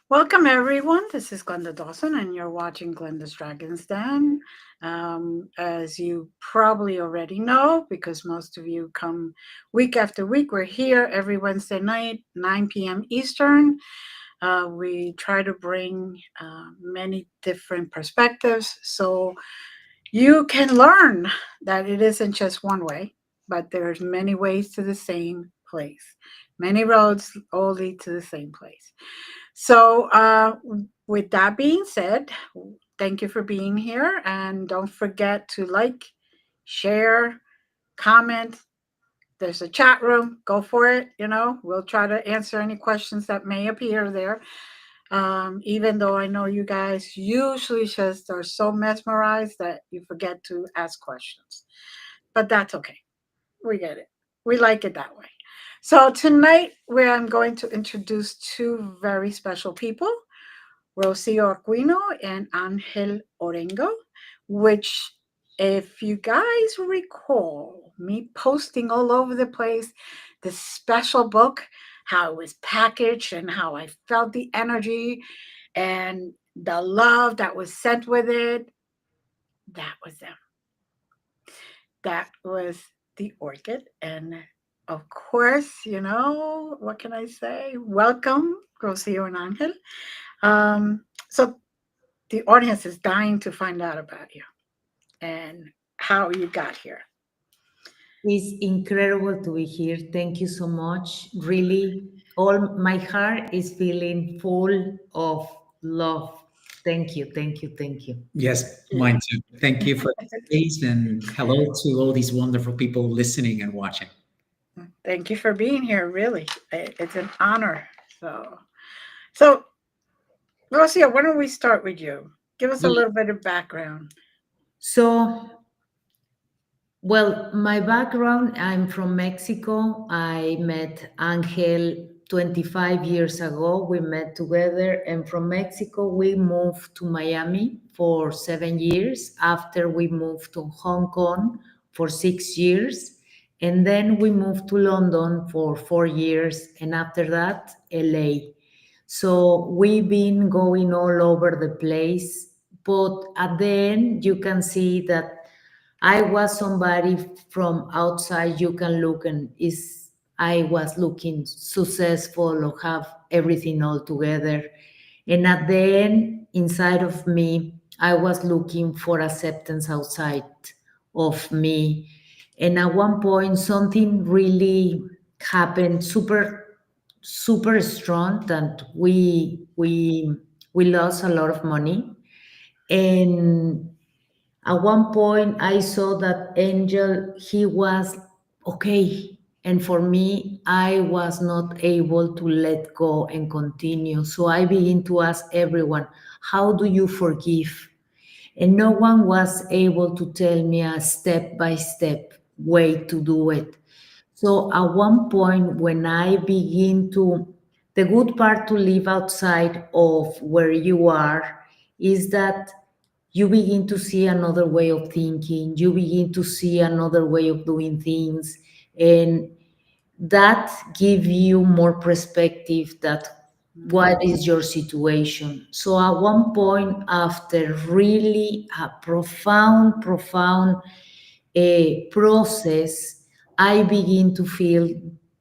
Welcome, everyone. This is Glenda Dawson, and you're watching Glenda's Dragon's Den. As you probably already know, because most of you come week after week, we're here every Wednesday night, 9 p.m. Eastern. We try to bring many different perspectives so you can learn that it isn't just one way, but there's many ways to the same place. Many roads all lead to the same place. So, with that being said, thank you for being here. And don't forget to like, share, comment. There's a chat room. Go for it. We'll try to answer any questions that may appear there. Even though I know you guys usually just are so mesmerized that you forget to ask questions. But that's okay. We get it. We like it that way. So tonight, where I'm going to introduce two very special people, Rocio Aquino and Angel Orengo, which, if you guys recall me posting all over the place the special book, how it was packaged and how I felt the energy and the love that was sent with it, that was them. That was the orchid. And of course, what can I say? Welcome, Rocio and Angel. So the audience is dying to find out about you and how you got here. It's incredible to be here. Thank you so much. Really, all my heart is feeling full of love. Thank you, thank you, thank you. Yes, Yeah. mine too. Thank you for the space and hello to all these wonderful people listening and watching. Thank you for being here. Really, it's an honor. So, Rocio, why don't we start with you? Give us a Yeah. little bit of background. So, well, my background, I'm from Mexico. I met Angel 25 years ago. We met together, and from Mexico, we moved to Miami for 7 years. After, we moved to Hong Kong for 6 years. And then we moved to London for 4 years. And after that, LA. So we've been going all over the place. But at the end, you can see that I was somebody from outside. You can look and is I was looking successful or have everything all together. And at the end, inside of me, I was looking for acceptance outside of me. And at one point, something really happened super strong that we lost a lot of money. And at one point, I saw that Angel, he was okay. And for me, I was not able to let go and continue. So I began to ask everyone, how do you forgive? And no one was able to tell me a step by step way to do it. So at one point, when I begin to, the good part to live outside of where you are is that you begin to see another way of thinking, you begin to see another way of doing things, and that give you more perspective that what is your situation. So at one point, after really a profound process, I begin to feel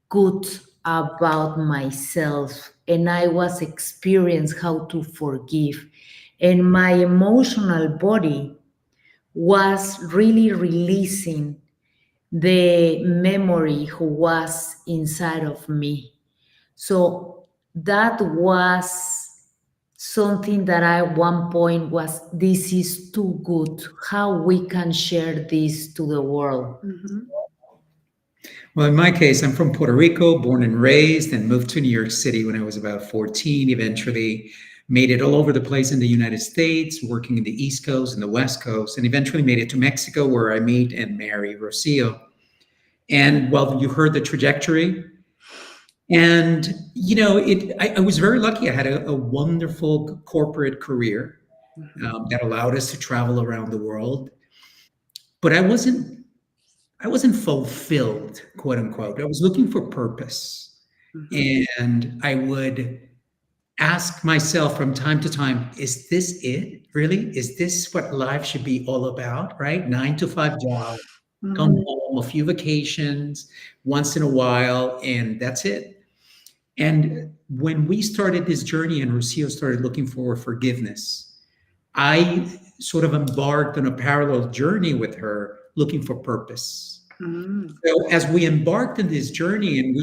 good about myself, and I was experienced how to forgive, and my emotional body was really releasing the memory who was inside of me. So that was something that I at one point was, this is too good, how we can share this to the world. Mm-hmm. Well, in my case, I'm from Puerto Rico, born and raised, and moved to New York City when I was about 14. Eventually, made it all over the place in the United States, working in the East Coast and the West Coast, and eventually made it to Mexico, where I meet and marry Rocio. And well, you heard the trajectory. And I was very lucky. I had a wonderful corporate career Mm-hmm. that allowed us to travel around the world. But I wasn't fulfilled, quote unquote. I was looking for purpose. Mm-hmm. And I would ask myself from time to time, is this it? Really? Is this what life should be all about? Right? 9 to 5 job, come Mhm. home, a few vacations once in a while, and that's it. And when we started this journey and Rocio started looking for forgiveness, I sort of embarked on a parallel journey with her looking for purpose. Mm. So as we embarked on this journey and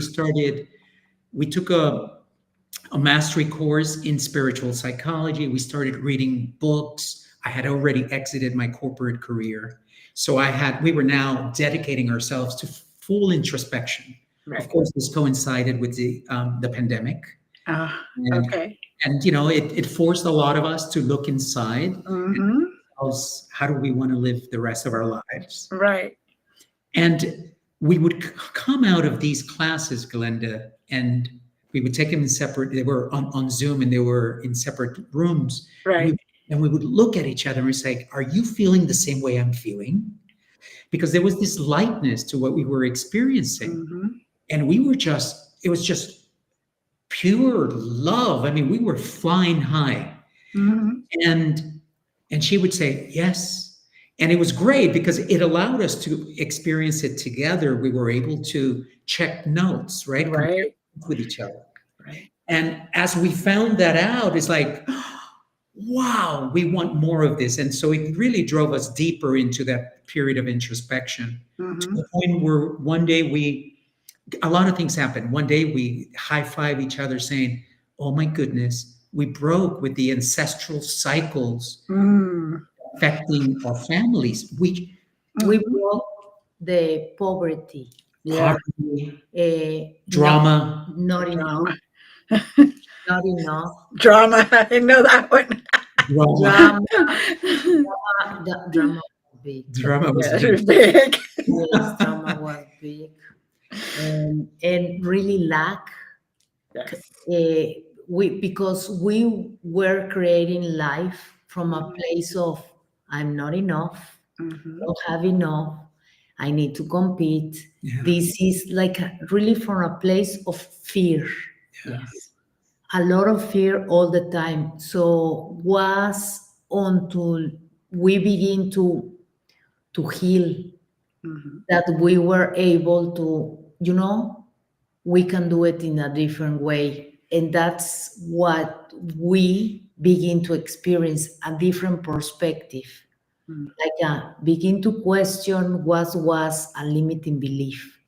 we took a mastery course in spiritual psychology. We started reading books. I had already exited my corporate career. So we were now dedicating ourselves to full introspection. Of Right. course, this coincided with the pandemic. Ah, And, okay. and it forced a lot of us to look inside and Mhm. how do we want to live the rest of our lives? Right. And we would come out of these classes, Glenda, and we would take them in separate, they were on Zoom and they were in separate rooms. And Right. we would look at each other and we say, are you feeling the same way I'm feeling? Because there was this lightness to what we were experiencing. Mhm. And it was just pure love. I mean, we were flying high. Mhm. And she would say, yes. And it was great because it allowed us to experience it together. We were able to check notes, right? Compare Right. with each other. Right. And as we found that out, it's like, wow, we want more of this. And so it really drove us deeper into that period of introspection to Mhm. the point where one day a lot of things happened. One day we high five each other saying, oh my goodness, we broke with the ancestral cycles Mm. affecting our families. We Mhm. broke the poverty, Yeah. Poverty, not, drama, not enough, Drama. not enough. Drama. I know that one. drama, Drama, drama was big. drama was Yeah, big. it's big. Yes, drama was big. And really lack. Yes. Because we were creating life from a place of I'm not enough, Mhm. don't have enough, I need to compete. Yeah, This is like really from a place of fear, Yes. a lot of fear all the time. So was until we begin to heal Mhm. that we were able to, we can do it in a different way. And that's what we begin to experience a different perspective. Mm. Like begin to question what was a limiting belief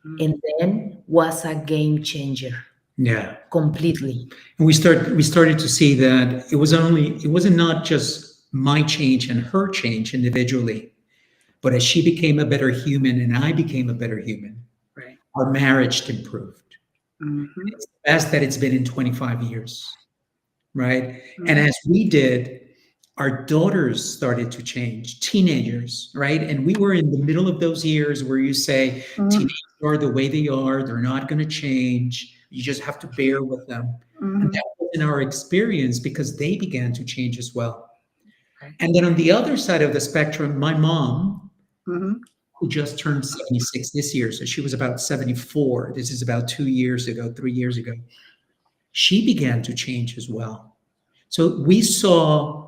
Mm. and then was a game changer yeah. completely. And we started to see that it wasn't not just my change and her change individually, but as she became a better human and I became a better human, Right. our marriage improved. Mhm. It's the best that it's been in 25 years, right? And Mhm. as we did, our daughters started to change, teenagers, right? And we were in the middle of those years where you say, Mhm. teenagers are the way they are, they're not going to change. You just have to bear with them. And Mhm. that wasn't our experience because they began to change as well. Right. And then on the other side of the spectrum, my mom, Mhm. who just turned 76 this year, so she was about 74. This is about 2 years ago, 3 years ago. She began to change as well. So we saw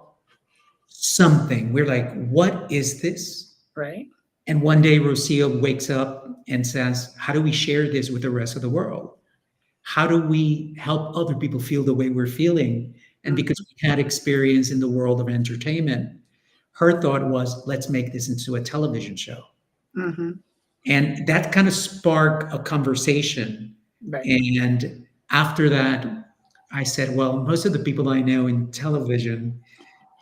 something. We're like, what is this? Right. And one day Rocio wakes up and says, how do we share this with the rest of the world? How do we help other people feel the way we're feeling? And Mhm. because we had experience in the world of entertainment, her thought was, let's make this into a television show. Mhm. And that kind of sparked a conversation. Right. And after that, I said, well, most of the people I know in television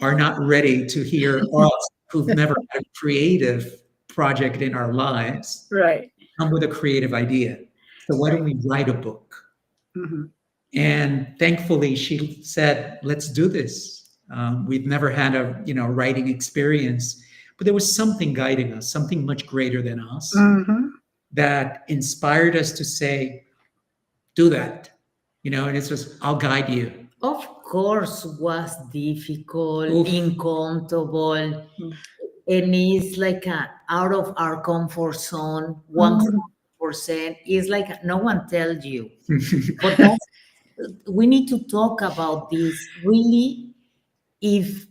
are not ready to hear us who've never had a creative project in our lives Right. come with a creative idea. So why don't Right. we write a book? Mhm. And thankfully, she said, let's do this. We've never had a writing experience, but there was something guiding us, something much greater than us Mhm. that inspired us to say, do that. And it's just, I'll guide you. Of course, was difficult, Oof. uncomfortable, and it's like out of our comfort zone. Mhm. 100%. It's like no one tells you, but that's we need to talk about this really. If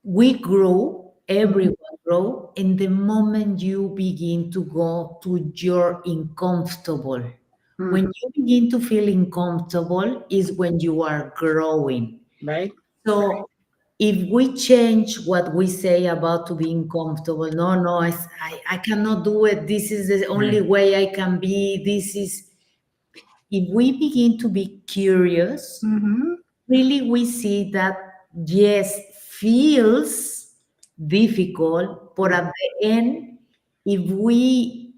we grow, everyone grow, and the moment you begin to go to your uncomfortable, when Mhm. you begin to feel uncomfortable is when you are growing. Right? So if we change what we say about to being comfortable, no, no, I cannot do it. This is the only Right. way I can be. This is, if we begin to be curious, Mm-hmm. really we see that, yes, feels difficult, but at the end, if we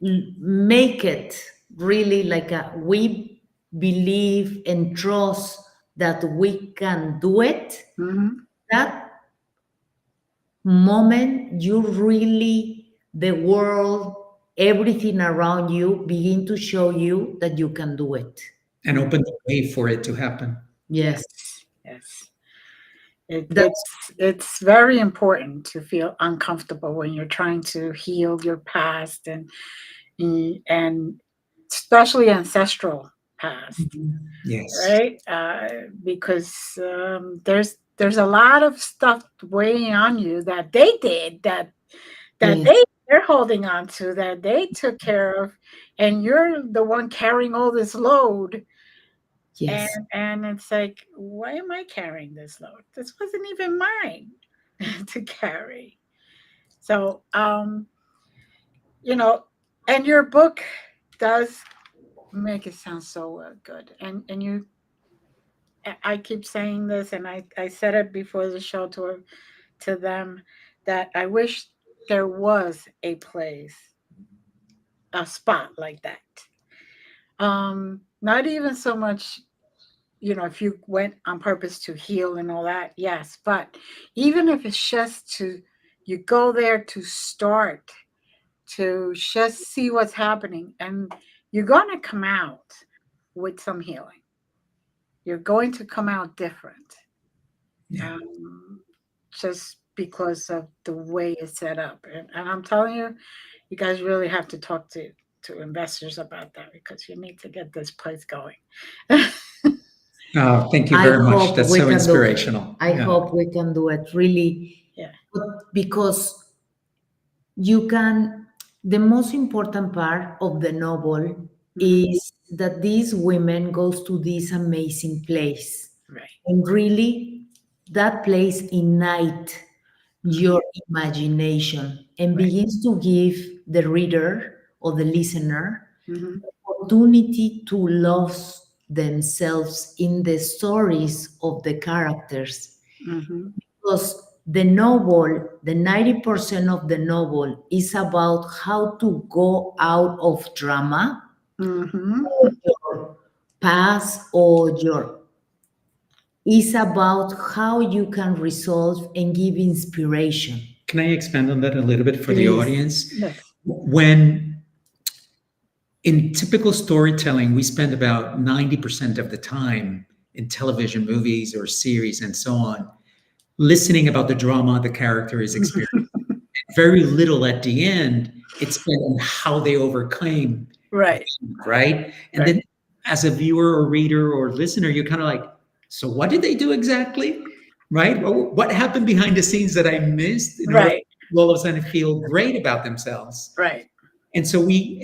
make it really like a, we believe and trust that we can do it, Mm-hmm. that moment you really, the world, everything around you begin to show you that you can do it. And open the way for it to happen. Yes, Yes. Yes. It, that's it's very important to feel uncomfortable when you're trying to heal your past and especially ancestral past, Yes. right? Because there's a lot of stuff weighing on you that they did that yes, they're holding on to that they took care of, and you're the one carrying all this load. yes. And it's like, why am I carrying this load? This wasn't even mine to carry. So, you know, and your book does make it sound so good. And you, I keep saying this, and I said it before the show to them that I wish there was a place, a spot like that. Not even so much, if you went on purpose to heal and all that, yes, but even if it's just to, you go there to start, to just see what's happening, and you're going to come out with some healing. You're going to come out different, Yeah. um, just because of the way it's set up. And I'm telling you, you guys really have to talk to investors about that because you need to get this place going. Oh, thank you I very much. hope That's we so can do. inspirational. I Yeah. hope we can do it really, Yeah. because you can. The most important part of the novel Mhm. is that these women goes to this amazing place, Right. and really, that place ignite Mhm. your imagination and Right. begins to give the reader or the listener Mhm. opportunity to love themselves in the stories of the characters. Mhm. Because the novel, the 90% of the novel is about how to go out of drama, Mhm. your past, or your, is about how you can resolve and give inspiration. Can I expand on that a little bit for the Please. audience? Yes. When in typical storytelling, we spend about 90% of the time in television, movies, or series, and so on, listening about the drama the character is experiencing. Very little at the end, it's spent on how they overcame, Right. right? And Right. then as a viewer or reader or listener, you're kind of like, so what did they do exactly? Right? Well, what happened behind the scenes that I missed in order Right. to all of a sudden feel great about themselves? Right. And so we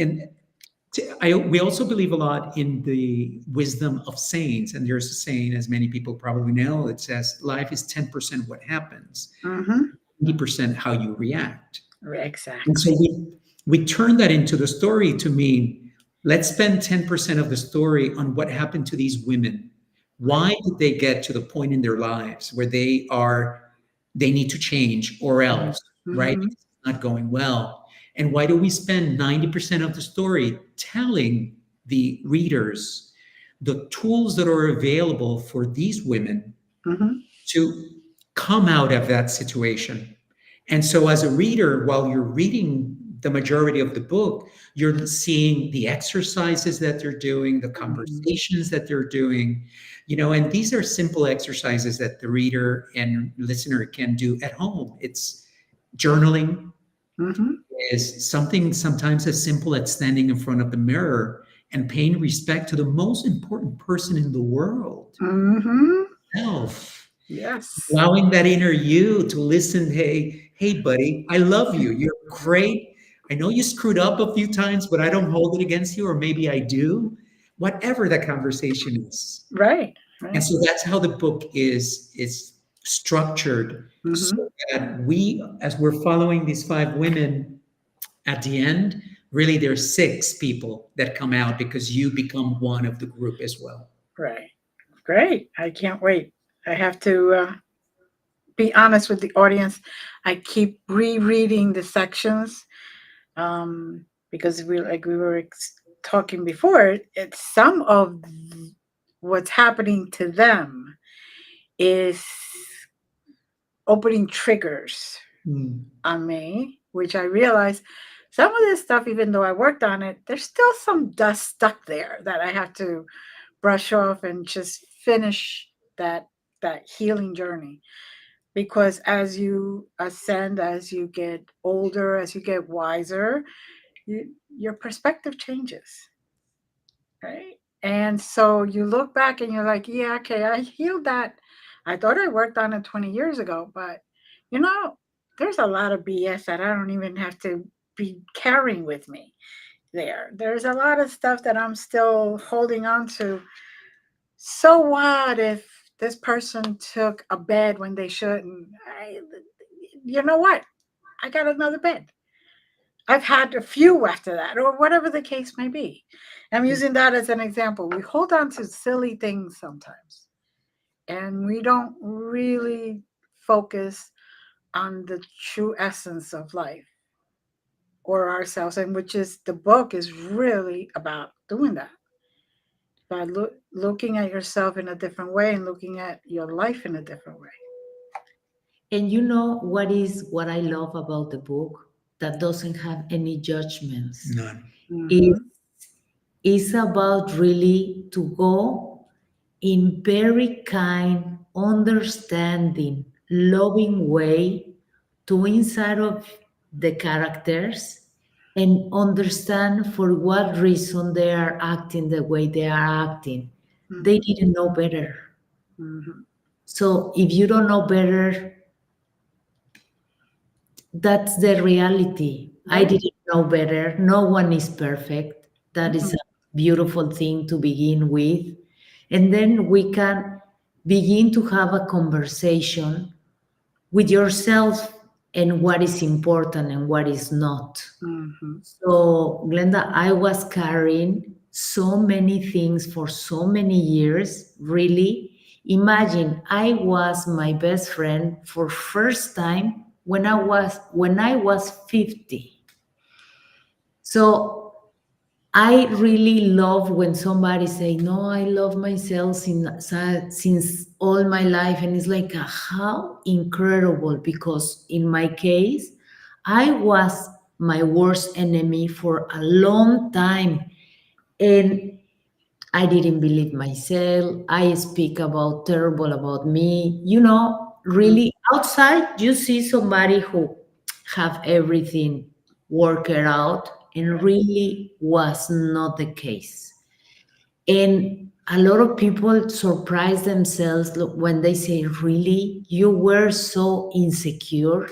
also believe a lot in the wisdom of sayings. And there's a saying, as many people probably know, it says life is 10% what happens, Mhm. 90% how you react. And so Exactly. we turn that into the story to mean, let's spend 10% of the story on what happened to these women. Why did they get to the point in their lives where they need to change or else, right? Mhm. It's not going well. And why do we spend 90% of the story telling the readers the tools that are available for these women Mhm. to come out of that situation? And so, as a reader, while you're reading the majority of the book, you're seeing the exercises that they're doing, the Mhm. conversations that they're doing, and these are simple exercises that the reader and listener can do at home. It's journaling, Mhm. is something sometimes as simple as standing in front of the mirror and paying respect to the most important person in the world, Mm-hmm. self. Yes. Allowing that inner you to listen. Hey, buddy, I love you. You're great. I know you screwed up a few times, but I don't hold it against you, or maybe I do. Whatever that conversation is. Right. And Right. so that's how the book is structured, Mm-hmm. so that we, as we're following these five women, at the end, really there's six people that come out because you become one of the group as well. Right. Great. I can't wait. I have to be honest with the audience. I keep rereading the sections because we were talking before. It's some of what's happening to them is opening triggers Mm. on me, which I realize some of this stuff, even though I worked on it, there's still some dust stuck there that I have to brush off and just finish that healing journey. Because as you ascend, as you get older, as you get wiser, your perspective changes, right? And so you look back and you're like, yeah, okay, I healed that. I thought I worked on it 20 years ago, but you know, there's a lot of BS that I don't even have to be carrying with me there. There's a lot of stuff that I'm still holding on to. So what if this person took a bed when they shouldn't? You know what? I got another bed. I've had a few after that, or whatever the case may be. I'm using that as an example. We hold on to silly things sometimes, and we don't really focus on the true essence of life or ourselves, and which is the book is really about doing that by looking at yourself in a different way and looking at your life in a different way. And you know what I love about the book? That doesn't have any judgments. None. It Mm-hmm. is about really to go in very kind, understanding, loving way to inside of the characters and understand for what reason they are acting the way they are acting. They Mm-hmm. didn't know better. Mm-hmm. So if you don't know better, that's the reality. I Right. didn't know better. No one is perfect. That is Mm-mm. a beautiful thing to begin with. And then we can begin to have a conversation with yourself and what is important and what is not. Mm-hmm. So, Glenda, I was carrying so many things for so many years, really. Imagine I was my best friend for first time when I was 50. So I really love when somebody say, "No, I love myself since all my life," and it's like how incredible because in my case, I was my worst enemy for a long time, and I didn't believe myself. I speak about terrible about me. Really outside you see somebody who have everything worked out, and Right. really was not the case. And a lot of people surprise themselves when they say, "Really, you were so insecure?"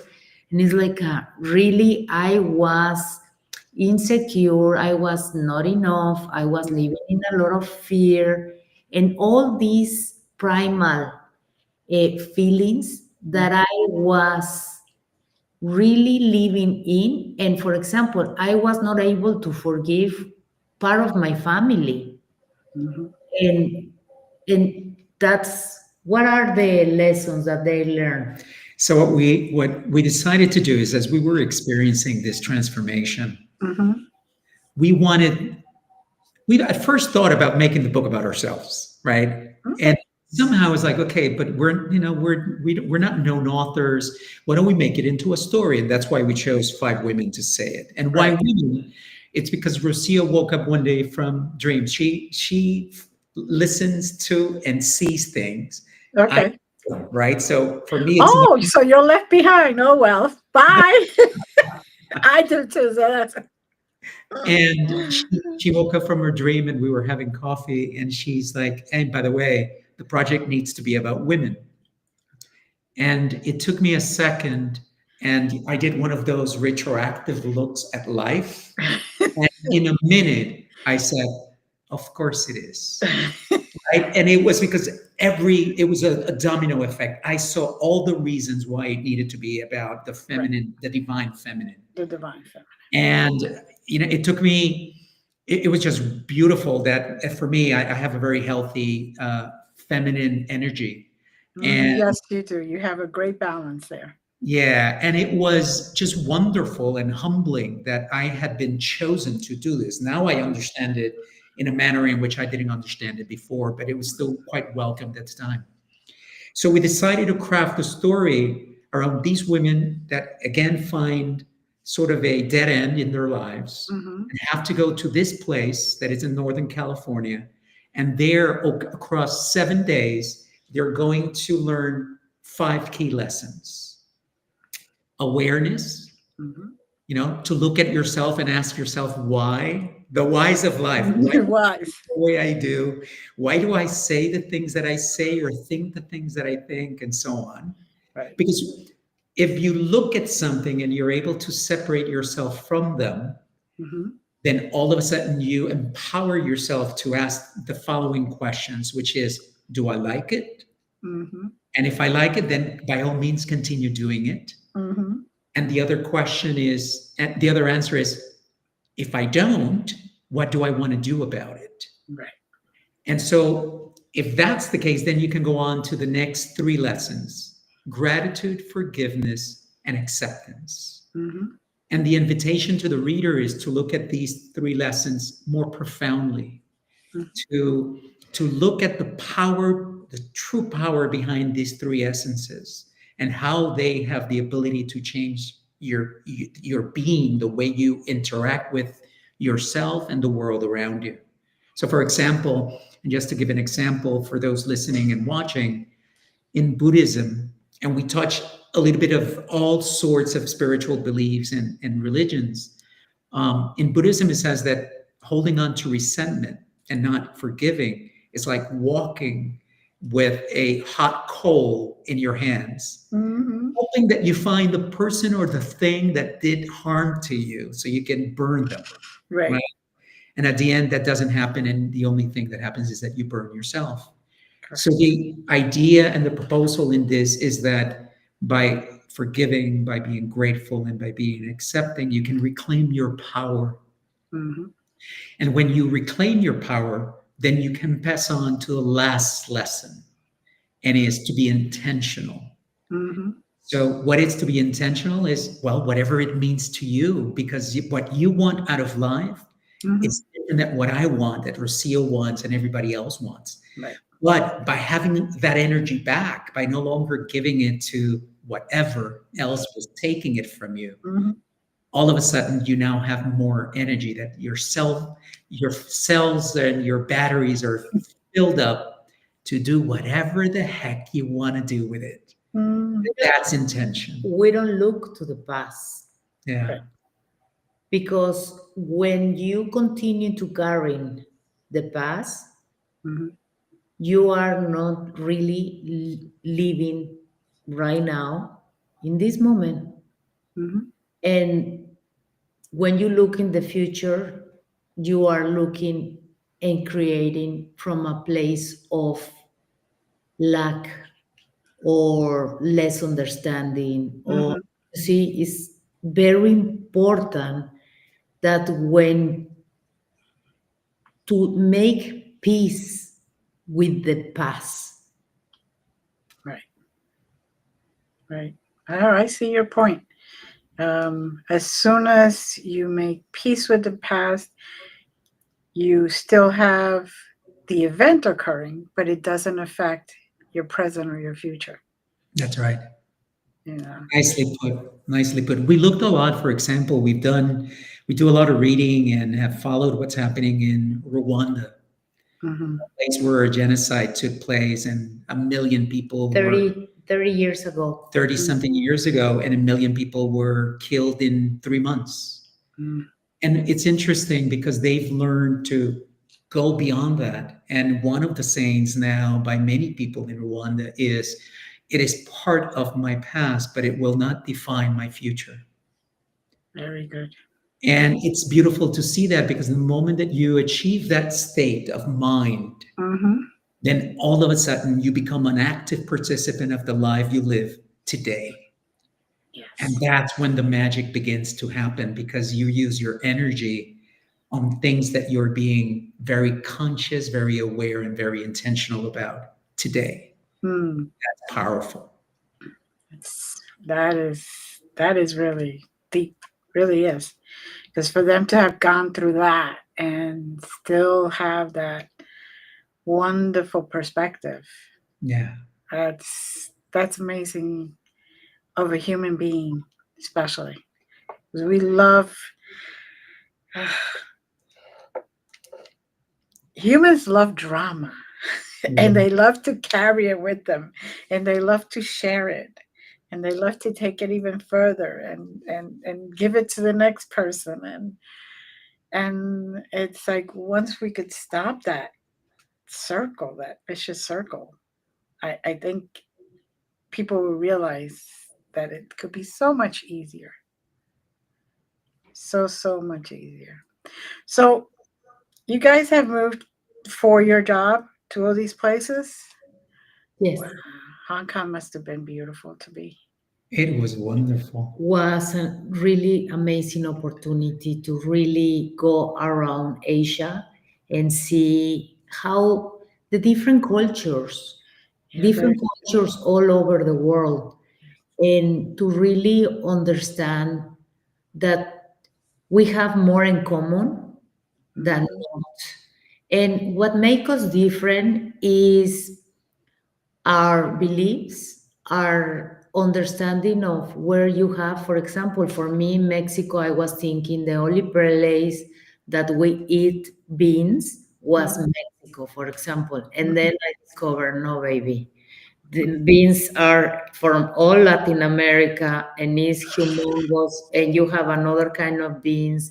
And it's like, really, I was insecure. I was not enough. I was living in a lot of fear and all these primal feelings that I was really living in. And for example, I was not able to forgive part of my family, Mm-hmm. and that's what are the lessons that they learn. So what we decided to do is, as we were experiencing this transformation, Mm-hmm. we wanted we at first thought about making the book about ourselves, right? And Okay. somehow it's like, okay, but we're not known authors. Why don't we make it into a story? And that's why we chose five women to say it. And why Right. women? It's because Rocio woke up one day from dreams. She listens to and sees things. I Okay. don't, right? So for me, it's Oh, so you're left behind. Oh well. Bye. I do too. So that's And she woke up from her dream and we were having coffee and she's like, and by the way, the project needs to be about women. And it took me a second and I did one of those retroactive looks at life. And in a minute, I said, of course it is. Right? And it was because it was a domino effect. I saw all the reasons why it needed to be about the feminine, the divine feminine. The divine feminine. And, it took me, it was just beautiful that for me, I have a very healthy feminine energy. And Yes, you do. You have a great balance there. yeah, and it was just wonderful and humbling that I had been chosen to do this. Now I understand it in a manner in which I didn't understand it before, but it was still quite welcomed at the time. So we decided to craft a story around these women that again find sort of a dead end in their lives and have to go to this place that is in Northern California. And there, across 7 days, they're going to learn 5 key lessons. Awareness, to look at yourself and ask yourself why, the whys of life. Why the way I do? Why do I say the things that I say or think the things that I think and so on? Right. Because if you look at something and you're able to separate yourself from them, then all of a sudden you empower yourself to ask the following questions, which is, do I like it? And if I like it, then by all means continue doing it. And the other question is, and the other answer is, if I don't, what do I want to do about it? Right. And so if that's the case, then you can go on to the next 3 lessons: gratitude, forgiveness, and acceptance. And the invitation to the reader is to look at these 3 lessons more profoundly, to look at the power, the true power behind these 3 essences and how they have the ability to change your being, the way you interact with yourself and the world around you. So for example, and just to give an example for those listening and watching, in Buddhism, and we touch a little bit of all sorts of spiritual beliefs and religions. In Buddhism, it says that holding on to resentment and not forgiving is like walking with a hot coal in your hands, hoping that you find the person or the thing that did harm to you so you can burn them. Right. And at the end, that doesn't happen. And the only thing that happens is that you burn yourself. Correct. So the idea and the proposal in this is that by forgiving, by being grateful, and by being accepting, you can reclaim your power. And when you reclaim your power, then you can pass on to the last lesson, and it is to be intentional. So what is to be intentional is, well, whatever it means to you, because what you want out of life is different than what I want, that Rocío wants, and everybody else wants. Right. But by having that energy back, by no longer giving it to whatever else was taking it from you, all of a sudden you now have more energy, that your cells and your batteries are filled up to do whatever the heck you want to do with it. That's intention. We don't look to the past. Yeah. Okay. Because when you continue to carry the past, you are not really living right now in this moment. And when you look in the future, you are looking and creating from a place of lack or less understanding. Or see, it's very important that when to make peace with the past. Right. Oh, I see your point. As soon as you make peace with the past, you still have the event occurring, but it doesn't affect your present or your future. That's right. Yeah. Nicely put. Nicely put. We looked a lot, for example, we do a lot of reading and have followed what's happening in Rwanda, a place where a genocide took place and 1 million people 30 years ago. 30 something years ago, and 1 million people were killed in 3 months. And it's interesting because they've learned to go beyond that. And one of the sayings now by many people in Rwanda is, it is part of my past, but it will not define my future. Very good. And it's beautiful to see that, because the moment that you achieve that state of mind, Mm-hmm. then all of a sudden you become an active participant of the life you live today. And Yes. that's when the magic begins to happen, because you use your energy on things that you're being very conscious, very aware, and very intentional about today. Hmm. That's powerful. That is really deep. Really is. Because for them to have gone through that and still have that wonderful perspective, Yeah. that's amazing of a human being, especially. Because we love humans love drama and Yeah. they love to carry it with them and they love to share it and they love to take it even further and give it to the next person and it's like once we could stop that circle, that vicious circle, I think people will realize that it could be so much easier, so much easier. So you guys have moved for your job to all these places. Wow. Yes. Hong Kong must have been beautiful to be. It was wonderful. Was a really amazing opportunity to really go around Asia and see how the Yeah, very. different cultures all over the world, and to really understand that we have more in common than Mhm, not. And what makes us different is our beliefs, our understanding of where you have, for example, for me in Mexico, I was thinking the only place that we eat beans was mhm, Mexico, for example. And mhm. then I discovered, no, baby, the beans are from all Latin America and is humongous. And you have another kind of beans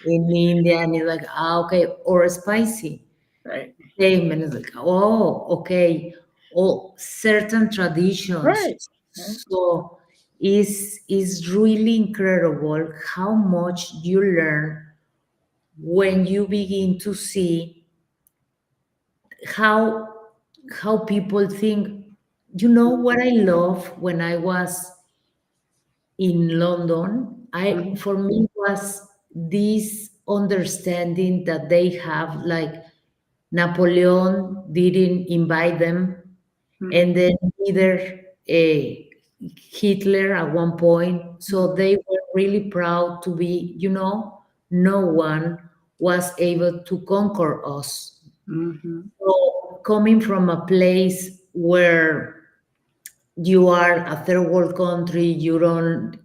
in India, and it's like, okay, or spicy Right, statement is like, oh, okay, or certain traditions. right, right. So is really incredible how much you learn when you begin to see how how people think. You know what I love when I was in London? I Mhm, for me was this understanding that they have, like Napoleon didn't invite them, mhm, and then neither Hitler at one point. So mhm, they were really proud to be, no one was able to conquer us. mhm, So coming from a place where you are a third world country, you don't,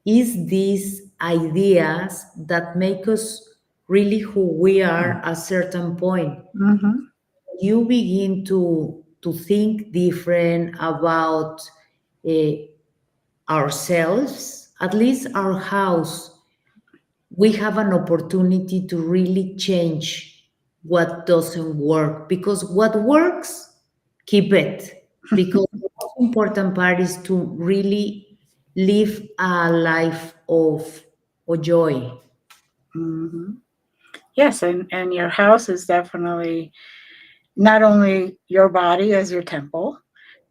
is these ideas that make us really who we are at a certain point. mhm, You begin to think different about uh, ourselves, at least our house. We have an opportunity to really change what doesn't work, because what works, keep it, because the most important part is to really live a life of joy. mhm. Yes, and your house is definitely not only your body as your temple,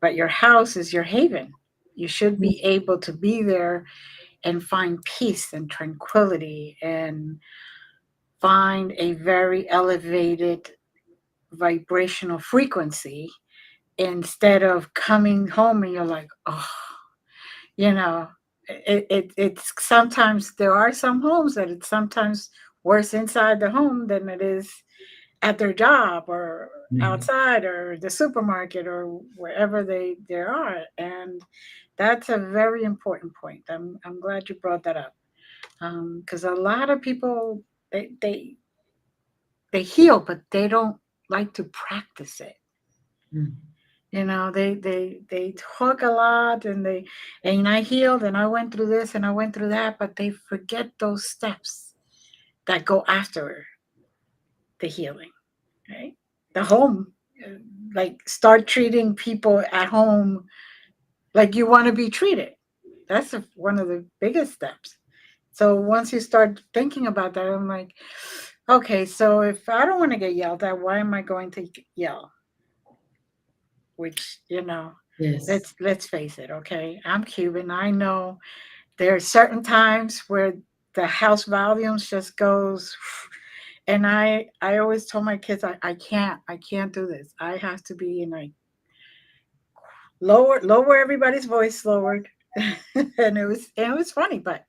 but your house is your haven. You should be able to be there and find peace and tranquility and find a very elevated vibrational frequency instead of coming home and you're like, oh, you know, it's sometimes there are some homes that it's sometimes worse inside the home than it is at their job or Yeah. outside or the supermarket or wherever they are. And that's a very important point. I'm glad you brought that up because a lot of people they heal, but they don't like to practice it. Mm. They talk a lot and I healed and I went through this and I went through that, but they forget those steps that go after the healing, right? The home, like start treating people at home like you want to be treated. That's one of the biggest steps. So once you start thinking about that, I'm like, okay, so if I don't want to get yelled at, why am I going to yell? Which, Yes. let's face it, okay? I'm Cuban. I know there are certain times where the house volumes just goes, and I always told my kids I can't do this. I have to be in a lower everybody's voice lowered. And it was funny, but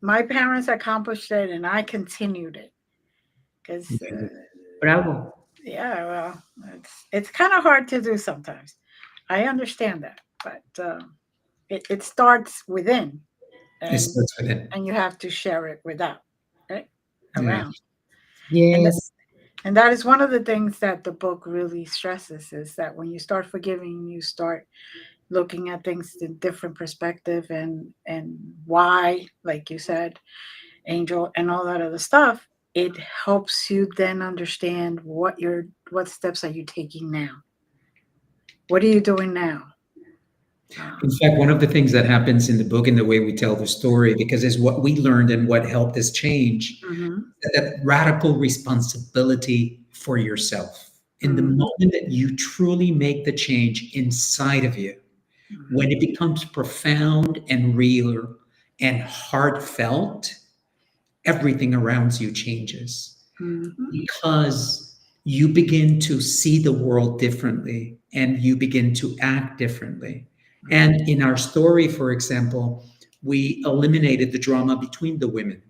my parents accomplished it and I continued it because Bravo. yeah, well, it's kind of hard to do sometimes. I understand that, but it starts within, It and starts with it. and you have to share it without, right, Yeah. around. and that, Yes. and that is one of the things that the book really stresses, is that when you start forgiving, you start looking at things in different perspective, and why, like you said, Angel, and all that other stuff. It helps you then understand what steps are you taking now. What are you doing now? In Um, fact, one of the things that happens in the book and the way we tell the story, because it's what we learned and what helped us change, mhm, that radical responsibility for yourself. In the mhm, moment that you truly make the change inside of you, when mhm, it becomes profound and real and heartfelt, everything around you changes mhm, because you begin to see the world differently and you begin to act differently. And in our story, for example, we eliminated the drama between the women,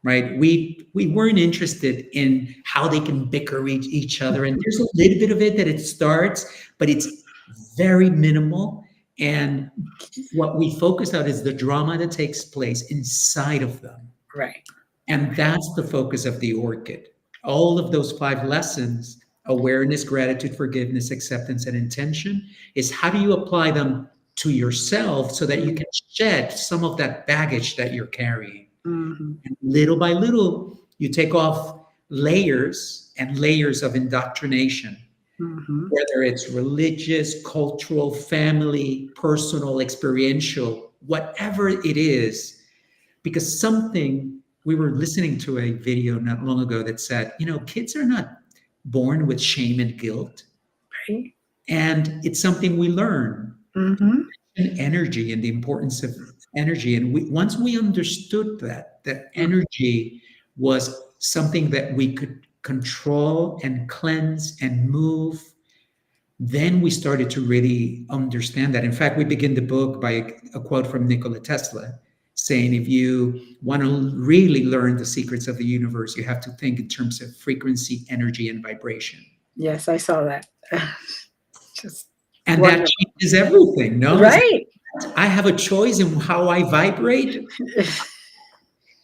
right? We weren't interested in how they can bicker each other. And there's a little bit of it that it starts, but it's very minimal. And what we focus on is the drama that takes place inside of them. right. And that's the focus of the orchid. All of those 5 lessons, awareness, gratitude, forgiveness, acceptance, and intention, is how do you apply them to yourself so that you Mhm, can shed some of that baggage that you're carrying. mhm, And little by little, you take off layers and layers of indoctrination, mhm, whether it's religious, cultural, family, personal, experiential, whatever it is, because something we were listening to a video not long ago that said, kids are not born with shame and guilt, right. and it's something we learn. Mhm, And energy and the importance of energy, and once we understood that mhm, energy was something that we could control and cleanse and move, then we started to really understand that. In fact, we begin the book by a quote from Nikola Tesla saying, if you want to really learn the secrets of the universe, you have to think in terms of frequency, energy, and vibration. yes, I saw that. Just And that wonderful. changes everything. No, it's Right. like, I have a choice in how I vibrate.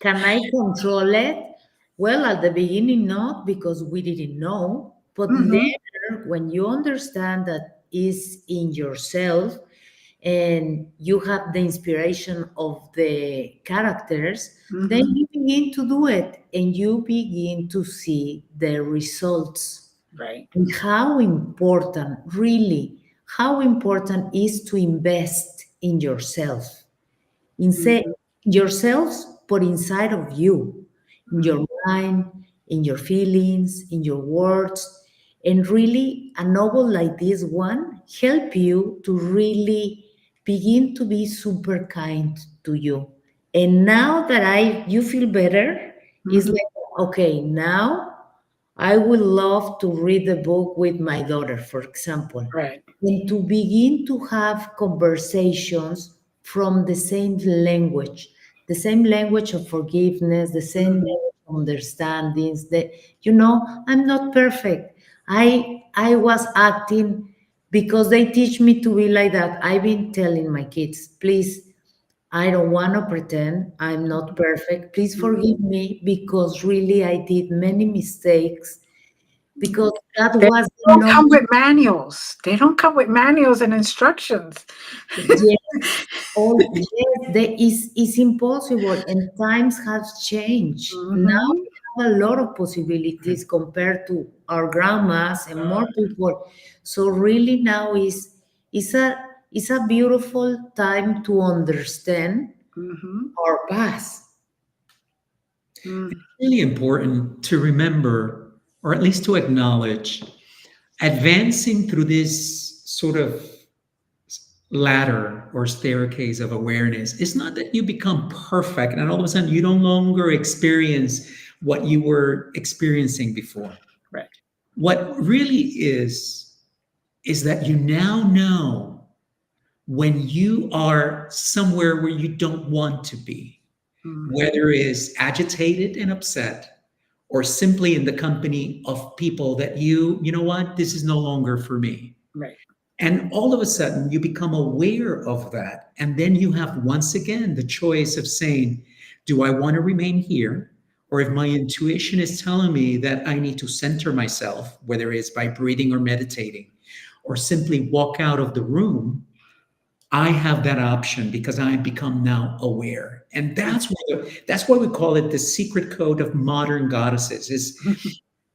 Can I control it? Well, at the beginning, not because we didn't know, but Mhm, later, when you understand that is in yourself and you have the inspiration of the characters, then mhm, you begin to do it and you begin to see the results. right. And how important, really, how important is to invest in yourself inside Mhm, yourselves, but inside of you, in mhm, your mind, in your feelings, in your words. And really, a novel like this one help you to really begin to be super kind to you. And now that you feel better, it's mhm, like, okay, now I would love to read the book with my daughter, for example, right. and to begin to have conversations from the same language of forgiveness, the same Mhm, language of understandings. That I'm not perfect. I was acting because they teach me to be like that. I've been telling my kids, please, I don't want to pretend I'm not perfect. Please mhm. forgive me because really I did many mistakes because that They was don't not. come with manuals. They don't come with manuals and instructions. Yes, oh yes, there is it's impossible, and times have changed. Now Mhm, have a lot of possibilities compared to our grandmas and more people. So really now is a is a beautiful time to understand Mm-hmm. our past. Mm. Really important to remember, or at least to acknowledge, advancing through this sort of ladder or staircase of awareness. It's not that you become perfect and all of a sudden you no longer experience what you were experiencing before. Right. What really is that you now know when you are somewhere where you don't want to be, Mm-hmm. whether it's agitated and upset or simply in the company of people that you know what, this is no longer for me. Right. And all of a sudden, you become aware of that. And then you have once again the choice of saying, do I want to remain here? Or if my intuition is telling me that I need to center myself, whether it's by breathing or meditating, or simply walk out of the room, I have that option because I become now aware. And that's why we call it the secret code of modern goddesses.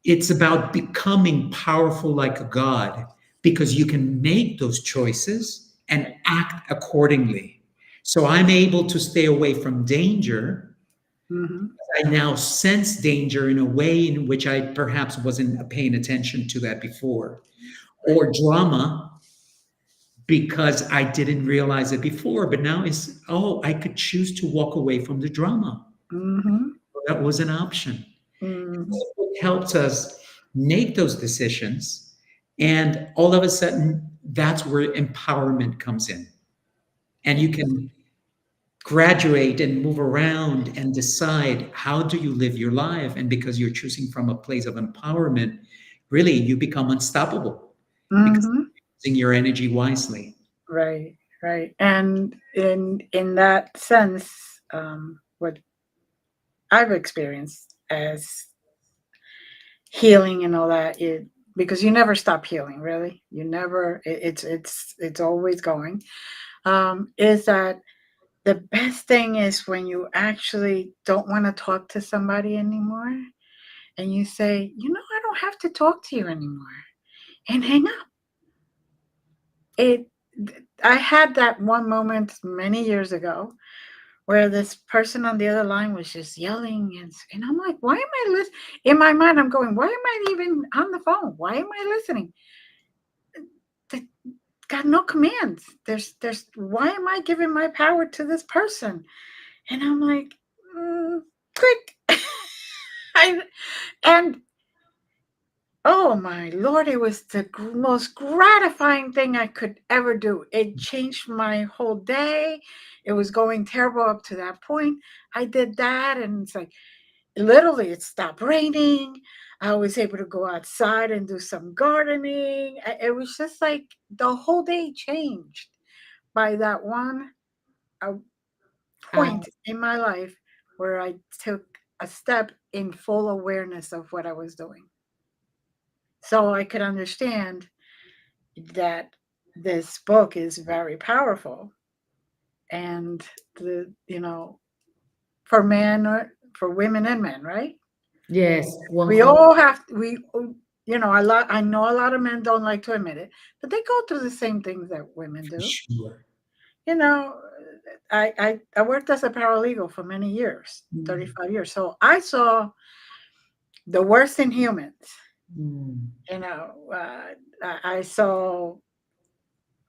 It's about becoming powerful like a god because you can make those choices and Right. act accordingly. So I'm able to stay away from danger. Mm-hmm. I now sense danger in a way in which I perhaps wasn't paying attention to that before, Right. or drama because I didn't realize it before. But now it's, oh, I could choose to walk away from the drama. Mm-hmm. That was an option. Mm-hmm. It helps us make those decisions. And all of a sudden, that's where empowerment comes in. And you can graduate and move around and decide how do you live your life. And because you're choosing from a place of empowerment, really you become unstoppable because Mm-hmm. you're using your energy wisely. Right. Right. And in that sense, what I've experienced as healing and all that, it because you never stop healing, really. You never. It's always going. Is that the best thing is when you actually don't want to talk to somebody anymore, and you say, I don't have to talk to you anymore, and hang up. It. I had that one moment many years ago where this person on the other line was just yelling, and I'm like, why am I listening? In my mind, I'm going, why am I even on the phone? Why am I listening? They got no commands. There's why am I giving my power to this person? And I'm like, quick. I, and oh my Lord, it was the most gratifying thing I could ever do. It changed my whole day. It was going terrible up to that point. I did that, and it's like, literally, it stopped raining. I was able to go outside and do some gardening. It was just like the whole day changed by that one uh, Uh, point in my life where I took a step in full awareness of what I was doing. So I could understand that this book is very powerful, and for men or for women and men, right? yes, We 100. all have I know a lot of men don't like to admit it, but they go through the same things that women For do. sure. You know, I worked as a paralegal for many years, Mm, 35 years. So I saw the worst in humans. mm. You know, I saw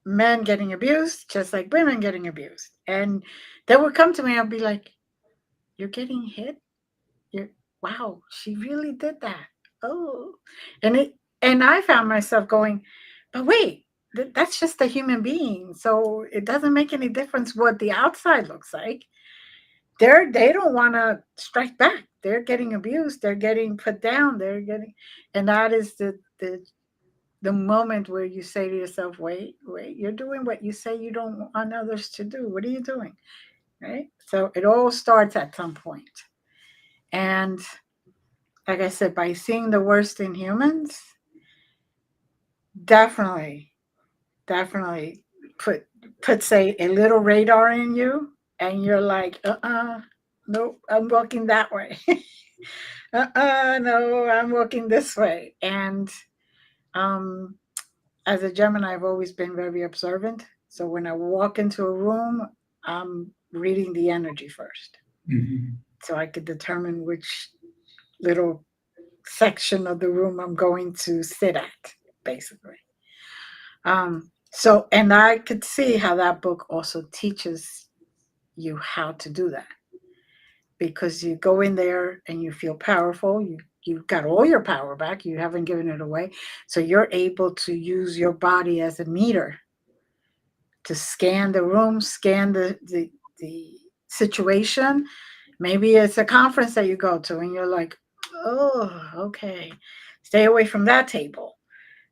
men getting abused just like women getting abused. And they would come to me and I'd be like, you're getting hit? You're wow, she really did that. Oh. And I found myself going, but wait, that's just a human being. So it doesn't make any difference what the outside looks like. They don't want to strike back. They're getting abused. They're getting put down. And that is the moment where you say to yourself, wait, you're doing what you say you don't want others to do. What are you doing? Right? So it all starts at some point. And like I said, by seeing the worst in humans, definitely, definitely put say a little radar in you, and you're like, nope, I'm walking that way. no, I'm walking this way. And um, as a Gemini, I've always been very observant. So when I walk into a room, I'm reading the energy first. Mhm. So I could determine which little section of the room I'm going to sit at, basically. So, and I could see how that book also teaches you how to do that because you go in there and you feel powerful. You've got all your power back. You haven't given it away. So you're able to use your body as a meter to scan the room, scan the situation. Maybe it's a conference that you go to and you're like, oh, okay, stay away from that table,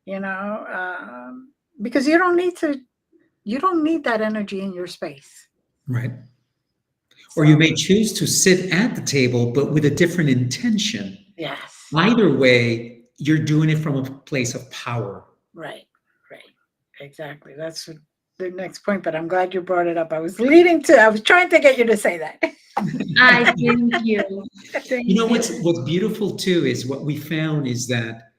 you know, because you don't need that energy in your space. Right. Or you So, may choose to sit at the table, but with a different intention. yes, Either way, you're doing it from a place of power. right, right, exactly. That's the next point, but I'm glad you brought it up. I was trying to get you to say that. I thank you. You Thank know you. what's beautiful too is what we found is that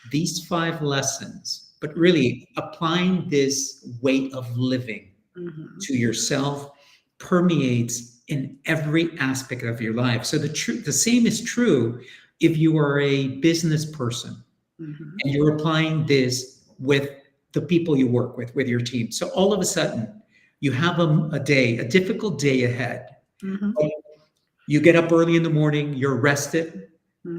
these 5 lessons, but really applying this way of living Hmm. to yourself permeates in every aspect of your life. So the same is true if you are a business person Hmm. and you're applying this with the people you work with your team. So all of a sudden, you have a difficult day ahead. Hmm. You get up early in the morning, you're rested,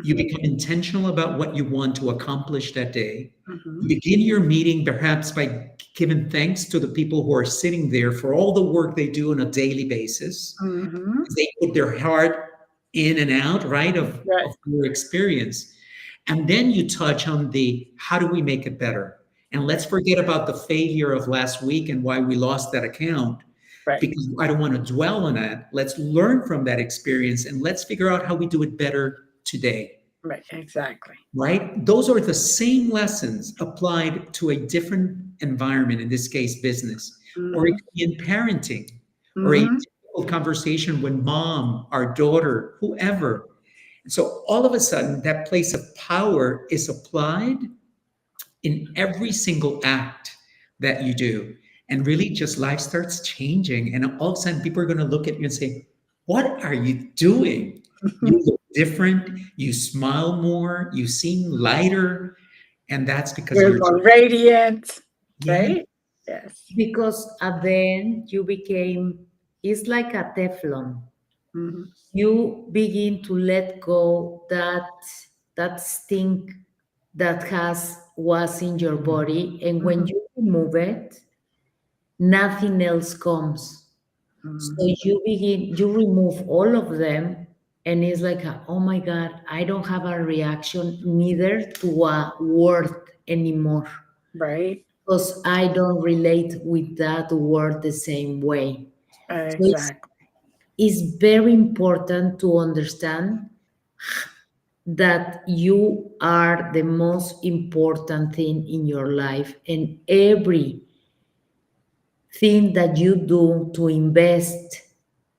you Hmm. become intentional about what you want to accomplish that day. Hmm. You begin your meeting perhaps by giving thanks to the people who are sitting there for all the work they do on a daily basis. Hmm. They put their heart in and out, right, Right. of your experience. And then you touch on the how do we make it better? And let's Right. forget about the failure of last week and why we lost that account Right. because I don't want to dwell on that. Let's learn from that experience and let's figure out how we do it better today, Right. Exactly. right? Those are the same lessons applied to a different environment, in this case, business, or it Hmm. could be in parenting, or a Hmm. difficult conversation with mom, our daughter, whoever. So all of a sudden, that place of power is applied in every single act that you do. And really, just life starts changing. And all of a sudden, people are going to look at you and say, what are you doing? You look different. You smile more. You seem lighter. And that's because You're you're, more radiant, yeah, right? Yes. Because at the end, you became, it's like a Teflon. Hmm. You begin to let go that stink that has was in your body, and when Hmm. you remove it, nothing else comes. So Hmm. you remove all of them, and it's like, oh my God, I don't have a reaction neither to a word anymore Right. because I don't relate with that word the same way. So Exactly. it's very important to understand that you are the most important thing in your life, and everything that you do to invest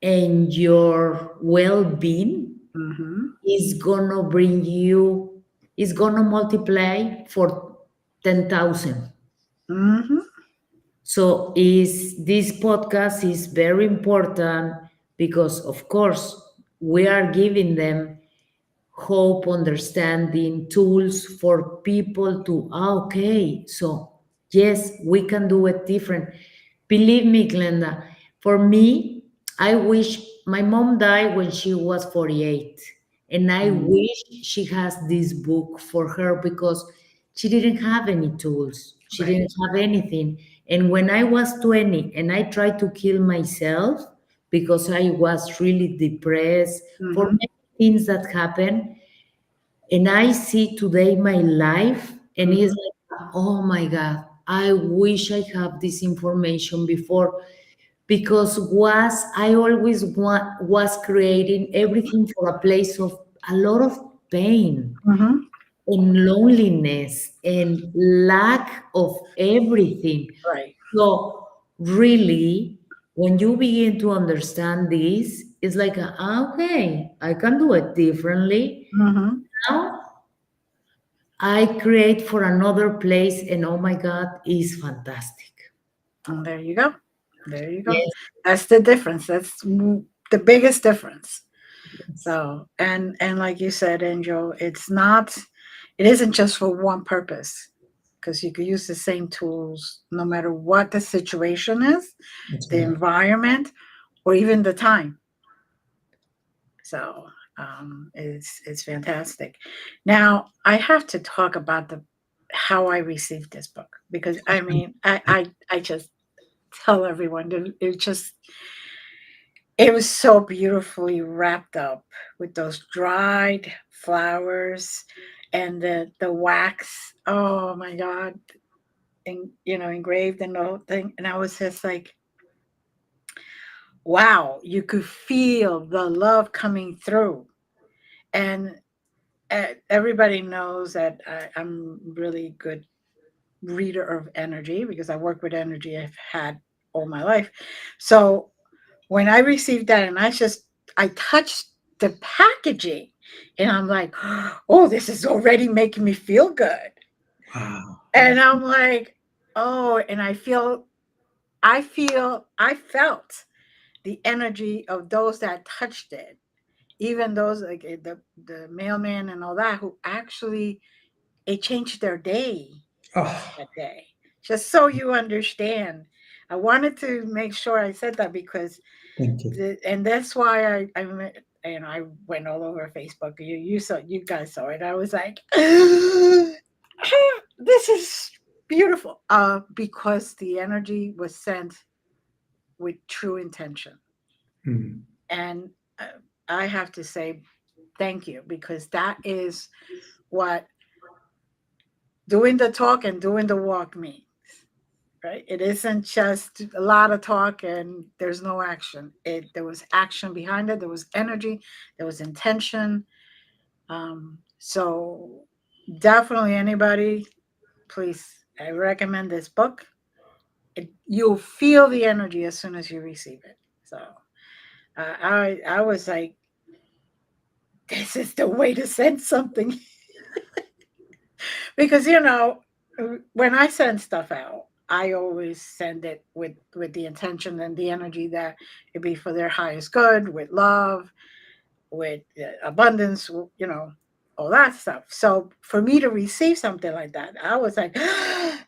in your well-being Hmm. is gonna bring you, is gonna multiply for 10,000. Hmm. So is this podcast is very important because of course we are giving them hope, understanding, tools for people to, okay, so yes, we can do it different. Believe me, Glenda, for me, I wish my mom died when she was 48. And I Hmm. wish she has this book for her because she didn't have any tools. She Right. didn't have anything. And when I was 20 and I tried to kill myself because I was really depressed for Hmm. many things that happened, and I see today my life, and it's Hmm. like, oh my God, I wish I have this information before because I always was creating everything for a place of a lot of pain Hmm. and loneliness and lack of everything. Right. So really, when you begin to understand this, it's like, okay, I can do it differently. Mm-hmm. Now I create for another place, and oh my God, it's fantastic. And there you go. There you go. Yes, That's the difference. That's the biggest difference. yes. So, and like you said, Angel, it's not, it isn't just for one purpose, because you could use the same tools no matter what the situation is, That's the right. environment, or even the time. So, it's fantastic. Now, I have to talk about the how I received this book, because I mean, I just tell everyone that it was so beautifully wrapped up with those dried flowers and the wax. Oh my God. And engraved and the whole thing. And I was just like, wow, you could feel the love coming through. And everybody knows that I'm really good reader of energy, because I work with energy I've had all my life. So when I received that, and I touched the packaging, and I'm like, oh, this is already making me feel good. Wow. And I'm like, oh, and I felt the energy of those that touched it, even those like the mailman and all that, who actually it changed their day Oh, that day. Just so you understand, I wanted to make sure I said that, because thank you. and that's why I went all over Facebook. You guys saw it. I was like, this is beautiful. Because the energy was sent with true intention, Mm. and I have to say thank you, because that is what doing the talk and doing the walk means. Right? It isn't just a lot of talk and there's no action. There was action behind it. There was energy. There was intention. So definitely anybody, please, I recommend this book. You'll feel the energy as soon as you receive it. So I was like, this is the way to send something. Because when I send stuff out, I always send it with the intention and the energy that it be for their highest good, with love, with abundance, all that stuff. So for me to receive something like that, I was like,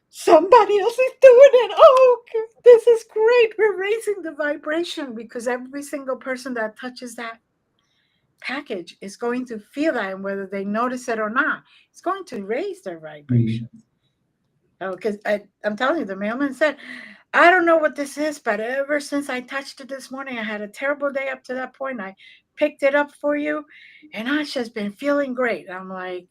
somebody else is doing it. Oh, this is great. We're raising the vibration, because every single person that touches that package is going to feel that, and whether they notice it or not, it's going to raise their vibration. Mm. Oh, because I'm telling you, the mailman said, I don't know what this is, but ever since I touched it this morning, I had a terrible day up to that point. I picked it up for you, and I've just been feeling great. I'm like,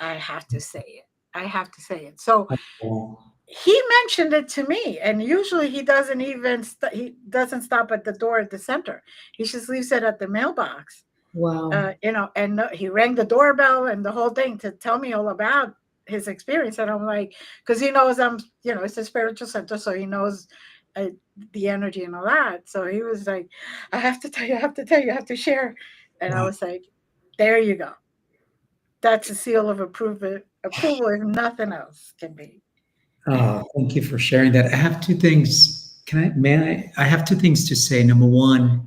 I have to say it. I have to say it. So Oh, he mentioned it to me, and usually he doesn't even he doesn't stop at the door at the center. He just leaves it at the mailbox. Wow. And he rang the doorbell and the whole thing to tell me all about his experience. And I'm like, because he knows it's a spiritual center, so he knows uh, the energy and all that. So he was like, I have to tell you, I have to tell you, I have to share. And I wow. was like, there you go. That's a seal of approval, if nothing else can be. Oh, thank you for sharing that. I have two things. May I have two things to say. Number one,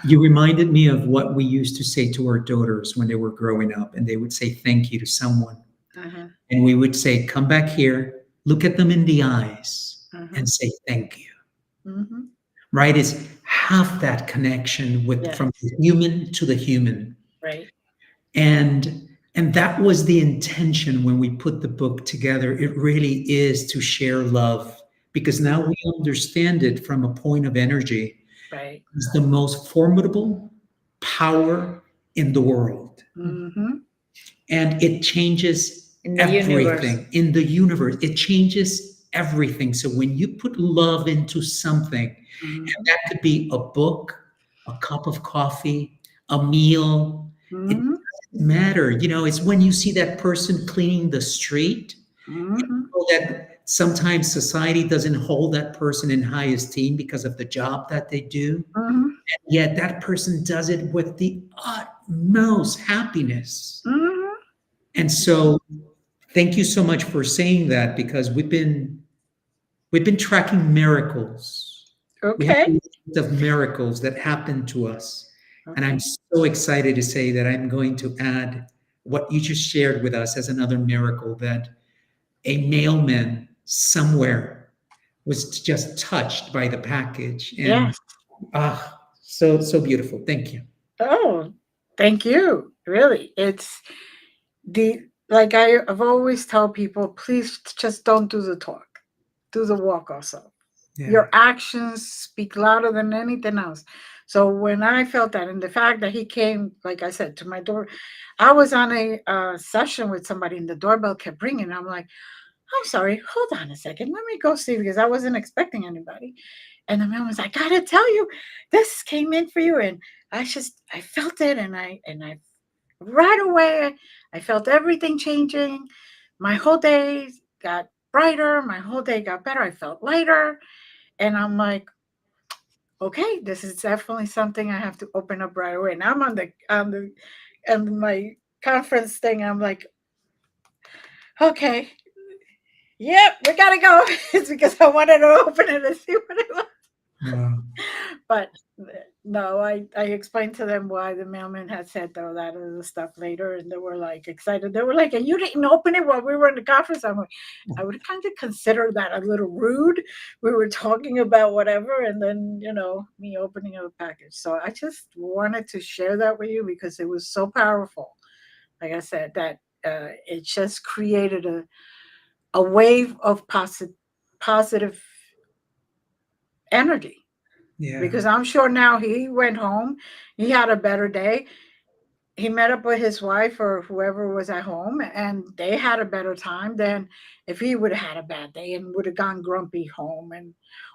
you reminded me of what we used to say to our daughters when they were growing up, and they would say thank you to someone. Uh-huh, And we would say, come back here, look at them in the eyes, uh-huh, and say thank you. mm-hmm. Right? Is have that connection with Yes, from the human to the human. right. And that was the intention when we put the book together. It really is to share love, because now we understand it from a point of energy. Right. It's the most formidable power in the world, Mm-hmm. and it changes In the universe. everything in the universe. It changes everything. So when you put love into something, and Mm-hmm. that could be a book, a cup of coffee, a meal, it Mm-hmm. doesn't matter. It's when you see that person cleaning the street, Mm-hmm. that sometimes society doesn't hold that person in high esteem because of the job that they do. Mm-hmm. Yet that person does it with the utmost happiness. Mhm. And so thank you so much for saying that, because we've been tracking miracles. We have Okay. a list of miracles that happen to us. And I'm Okay. so excited to say that I'm going to add what you just shared with us as another miracle, that a mailman somewhere was just touched by the package. And Yes. so beautiful. Thank you. Oh, thank you. Really, it's the like I've always tell people, please just don't do the talk, do the walk also. Yeah. Your actions speak louder than anything else. So when I felt that, and the fact that he came, like I said, to my door, I was on a session with somebody, and the doorbell kept ringing. I'm like, I'm sorry, hold on a second, let me go see, because I wasn't expecting anybody. And the man was, I gotta tell you, this came in for you, and I felt it, and I right away I felt everything changing. My whole day got brighter. My whole day got better. I felt lighter. And I'm like, okay, this is definitely something I have to open up right away. And I'm on my conference thing. I'm like, okay, yep, we gotta go. It's because I wanted to open it and see what it was. Wow. But no, I explained to them why the mailman had said all that other stuff later, and they were like excited. They were like, "And you didn't open it while we were in the conference?" I'm like, I would kind of consider that a little rude. We were talking about whatever, and then me opening up a package. So I just wanted to share that with you because it was so powerful. Like I said, that it just created a wave of positive energy, Yeah. because I'm sure now he went home, he had a better day. He met up with his wife or whoever was at home, and they had a better time than if he would have had a bad day and would have gone grumpy home, and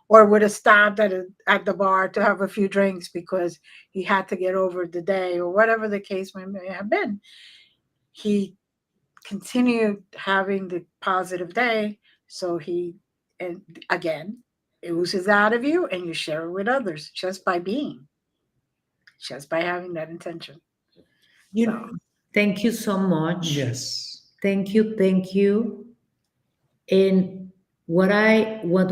or would have stopped at the bar to have a few drinks because he had to get over the day or whatever the case may have been. He continued having the positive day, so he, and again, it oozes out of you, and you share it with others just by having that intention. So You, thank you so much. Yes. Thank you, thank you. And what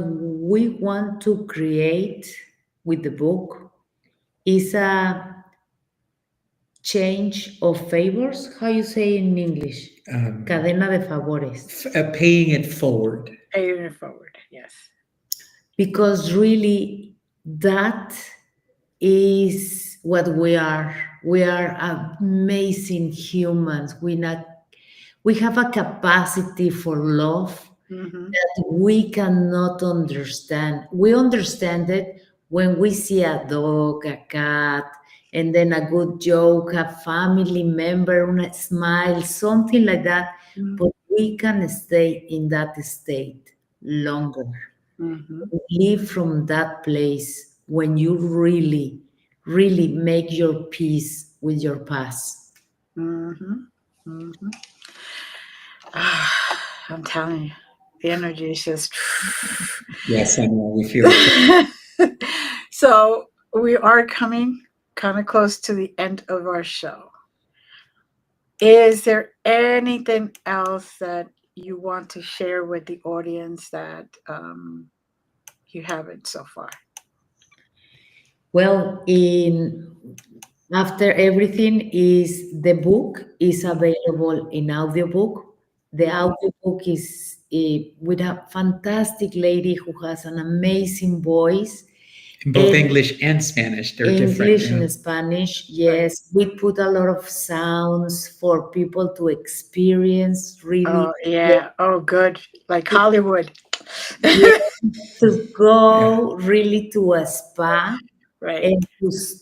we want to create with the book is a change of favors. How you say in English? Um, Cadena de favores. paying it forward. paying it forward, yes. Because really that is what we are. We are amazing humans. We have a capacity for love Hmm. that we cannot understand. We understand it when we see a dog, a cat, and then a good joke, a family member, a smile, something like that. But we can stay in that state longer. Hmm. Live from that place when you really, really make your peace with your past. Hmm. Hmm. I'm telling you, the energy is just. Yes, I know. We feel it. So we are coming kind of close to the end of our show. Is there anything else that you want to share with the audience that you haven't so far? Well, in after everything is the book is available in audiobook. The Mhm. audiobook is with a fantastic lady who has an amazing voice. In both And English and Spanish, they're different. English Yeah. and Spanish, Right. yes. We put a lot of sounds for people to experience really Oh yeah. Oh, good. Like Hollywood. yeah, to go really to a spa Right. and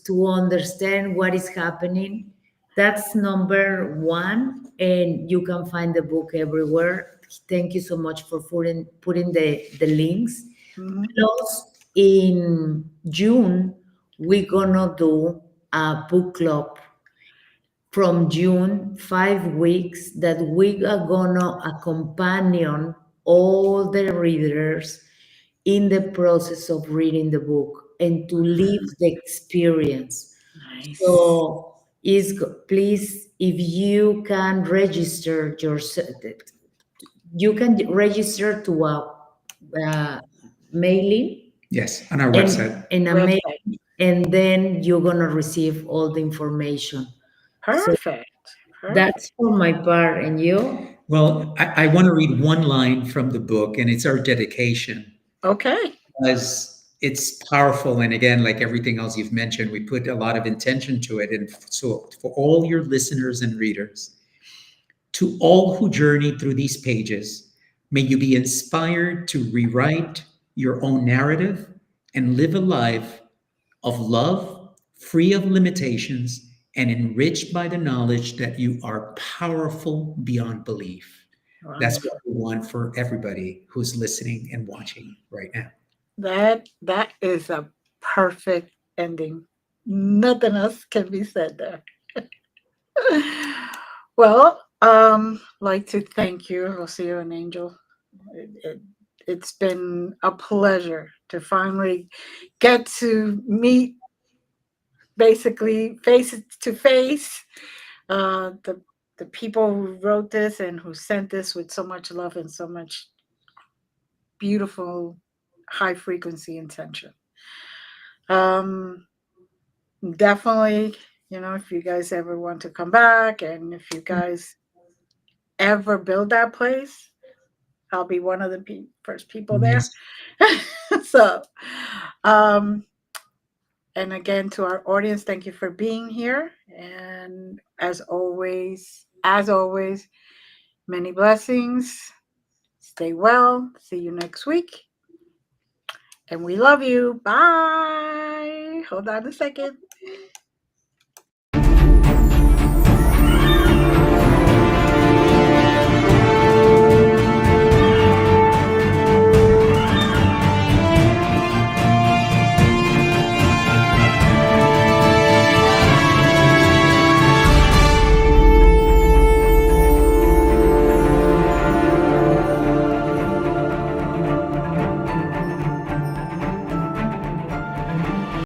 to understand what is happening. That's number one, and you can find the book everywhere. Thank you so much for putting the links. Hmm. Plus, in June, we're gonna do a book club from June, 5 weeks that we are gonna accompany all the readers in the process of reading the book. and to live the experience. Nice. So please, if you can register yourself, you can register to a mailing Yes, on our and website. in a mail, Website. and then you're gonna receive all the information. So Perfect. Perfect. that's for my part, and you? Well, I want to read one line from the book, and it's our dedication Okay. because it's powerful. And again, like everything else you've mentioned, we put a lot of intention to it. And so, for all your listeners and readers, to all who journey through these pages, may you be inspired to rewrite your own narrative and live a life of love, free of limitations, and enriched by the knowledge that you are powerful beyond belief. That's what Wonderful. we want for everybody who's listening and watching right now. That is a perfect ending. Nothing else can be said there. Well, like to thank you, Rocio and Angel. It's been a pleasure to finally get to meet, basically face to face, the people who wrote this and who sent this with so much love and so much beautiful high frequency intention. Um, Definitely, if you guys ever want to come back and if you guys ever build that place, I'll be one of the first people there. Yes. So, um, and again, to our audience, thank you for being here. And as always, many blessings. Stay well. See you next week. And we love you. Bye. Hold on a second.